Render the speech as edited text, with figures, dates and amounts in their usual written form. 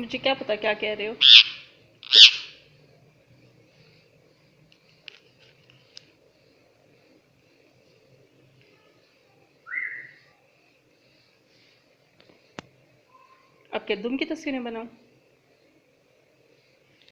मुझे क्या पता क्या कह रहे हो। अब क्या दुम की तस्वीरें बनाऊं?